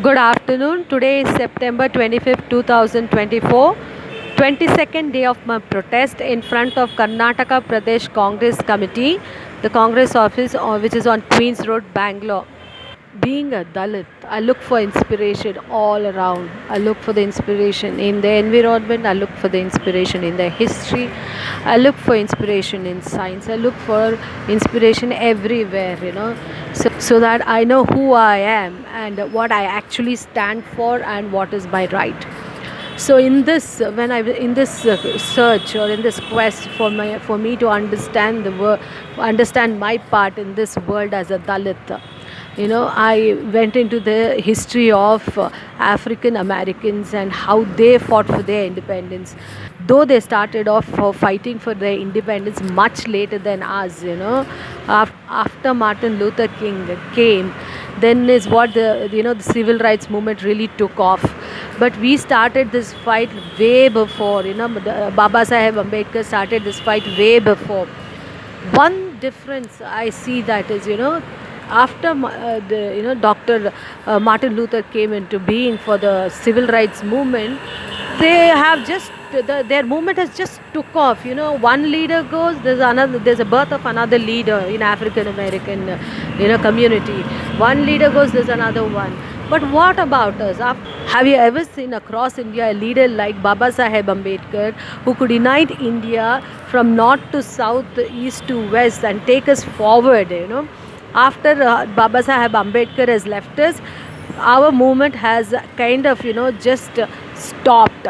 Good afternoon. Today is September 25th, 2024, 22nd day of my protest in front of Karnataka Pradesh Congress Committee, the Congress office which is on Queens Road, Bangalore. Being a Dalit, I look for inspiration all around. I look for the inspiration in the environment, I look for the inspiration in the history, I look for inspiration in science, I look for inspiration everywhere, so that I know who I am and what I actually stand for and what is my right. So in this when I in this search or in this quest for me to understand the world, understand my part in this world as a Dalit, I went into the history of African Americans and how they fought for their independence. Though they started off fighting for their independence much later than us. After Martin Luther King came, then is what the civil rights movement really took off. But we started this fight way before. Baba Saheb Ambedkar started this fight way before. One difference I see that is, after Dr. Martin Luther came into being for the civil rights movement, they have just their movement has just took off. One leader goes, there's a birth of another leader in African American community. One leader goes, there's another one. But what about us? Have you ever seen across India a leader like Baba Saheb Ambedkar, who could unite India from north to south, east to west, and take us forward? After Baba Saheb Ambedkar has left us, our movement has kind of just stopped.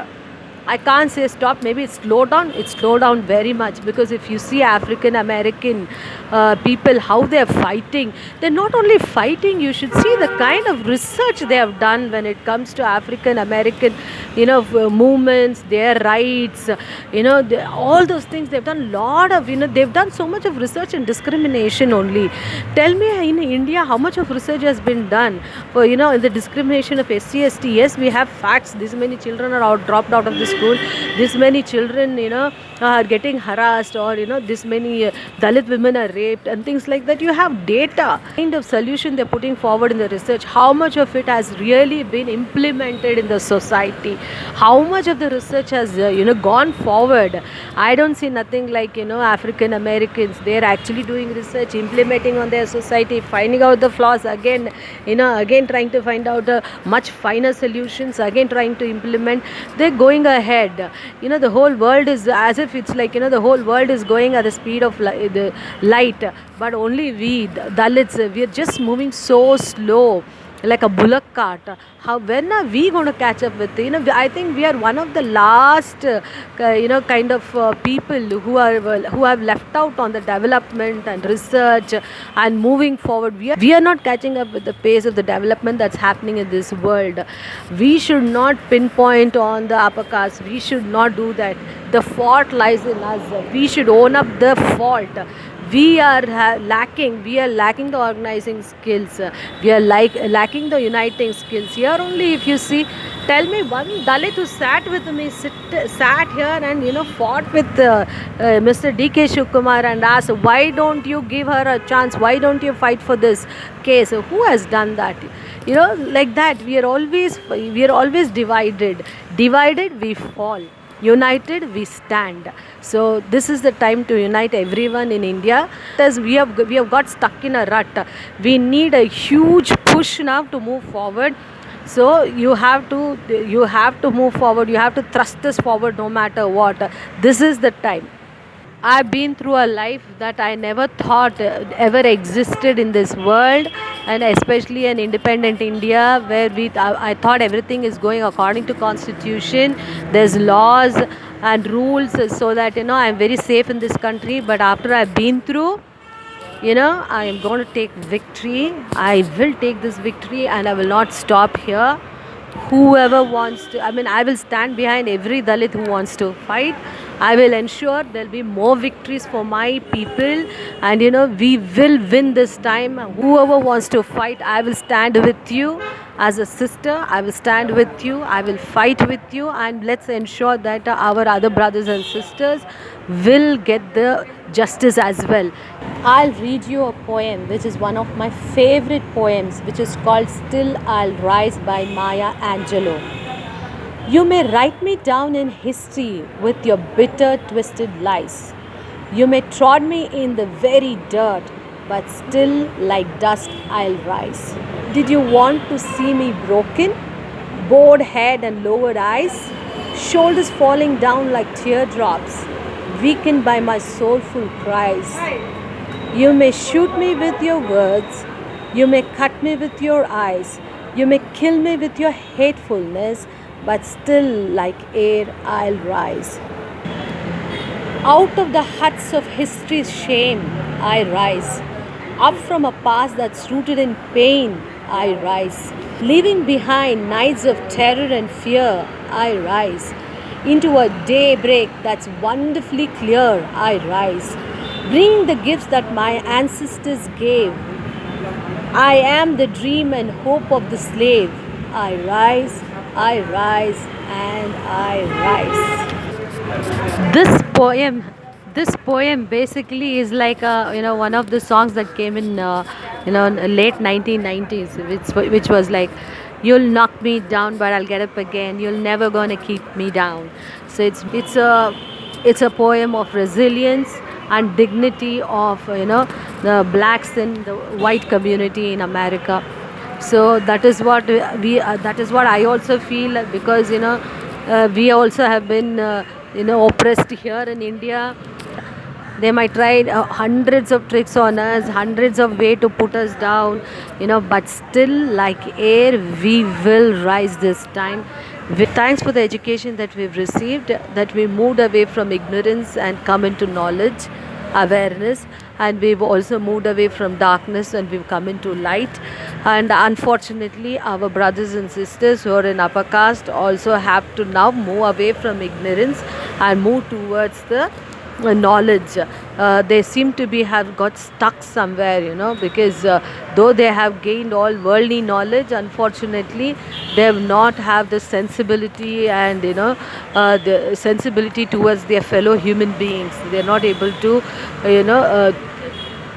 I can't say stop, maybe it's slowed down. It's slowed down very much, because if you see African American people, how they're fighting, they're not only fighting, you should see the kind of research they have done when it comes to African American, movements, their rights, all those things. They've done a lot of, they've done so much of research and discrimination only. Tell me in India how much of research has been done for, in the discrimination of SC, ST. Yes, we have facts. This many children are dropped out of the school. This many children, are getting harassed, or, this many Dalit women are raped and things like that. You have data. Kind of solution they're putting forward in the research. How much of it has really been implemented in the society? How much of the research has, gone forward? I don't see nothing like, African Americans. They're actually doing research, implementing on their society, finding out the flaws again, again trying to find out much finer solutions, again trying to implement. They're going ahead. The whole world is as if it's like, the whole world is going at the speed of the light, but only we Dalits, we are just moving so slow, like a bullock cart. When are we going to catch up with I think we are one of the last kind of people who have left out on the development and research and moving forward. We are not catching up with the pace of the development that's happening in this world. We should not pinpoint on the upper caste. We should not do that. The fault lies in us. We should own up the fault. We are lacking the organizing skills. We are lacking the uniting skills. Here only, if you see, tell me one Dalit who sat with me, sat here and fought with Mr. D.K. Shivkumar and asked, why don't you give her a chance? Why don't you fight for this case? Who has done that? Like that. We are always divided. Divided, we fall. United, we stand. So this is the time to unite everyone in India. As we have got stuck in a rut. We need a huge push now to move forward. So you have to move forward. You have to thrust this forward no matter what. This is the time. I've been through a life that I never thought ever existed in this world, and especially an independent India where I thought everything is going according to constitution. There's laws and rules, so that I'm very safe in this country. But after I've been through, I am going to take victory. I will take this victory, and I will not stop here. Whoever wants to, I will stand behind every Dalit who wants to fight. I will ensure there will be more victories for my people, and we will win this time. Whoever wants to fight, I will stand with you as a sister. I will stand with you. I will fight with you, and let's ensure that our other brothers and sisters will get the justice as well. I'll read you a poem which is one of my favorite poems, which is called Still I'll Rise by Maya Angelou. You may write me down in history with your bitter, twisted lies. You may trod me in the very dirt, but still, like dust, I'll rise. Did you want to see me broken? Bowed head and lowered eyes? Shoulders falling down like teardrops, weakened by my soulful cries. You may shoot me with your words, you may cut me with your eyes, you may kill me with your hatefulness, but still, like air, I'll rise. Out of the huts of history's shame, I rise. Up from a past that's rooted in pain, I rise. Leaving behind nights of terror and fear, I rise. Into a daybreak that's wonderfully clear, I rise. Bringing the gifts that my ancestors gave. I am the dream and hope of the slave. I rise, and I rise. This poem basically is like one of the songs that came in in late 1990s, which was like, you'll knock me down but I'll get up again, you'll never gonna keep me down. So it's a poem of resilience and dignity of the blacks in the white community in America. So that is what I also feel, because we also have been oppressed here in India. They might try hundreds of tricks on us, hundreds of way to put us down, but still, like air, we will rise this time. Thanks for the education that we've received, that we moved away from ignorance and come into knowledge, awareness, and we've also moved away from darkness and we've come into light. And unfortunately, our brothers and sisters who are in upper caste also have to now move away from ignorance and move towards the knowledge. They seem to be have got stuck somewhere, because though they have gained all worldly knowledge, unfortunately they have not have the sensibility and the sensibility towards their fellow human beings. They're not able to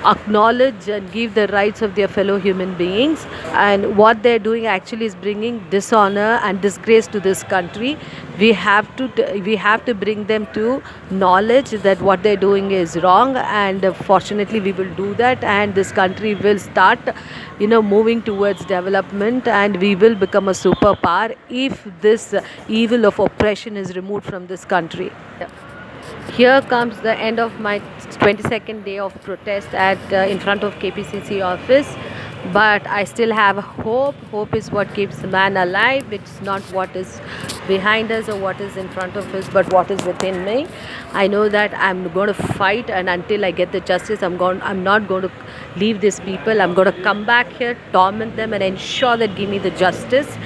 acknowledge and give the rights of their fellow human beings, and what they're doing actually is bringing dishonor and disgrace to this country. We have to bring them to knowledge that what they're doing is wrong, and fortunately we will do that, and this country will start moving towards development, and we will become a superpower if this evil of oppression is removed from this country. Here comes the end of my 22nd day of protest at in front of KPCC office, but I still have hope. Hope is what keeps the man alive. It's not what is behind us or what is in front of us, but what is within me. I know that I'm going to fight, and until I get the justice, I'm not going to leave these people. I'm going to come back here, torment them, and ensure that give me the justice.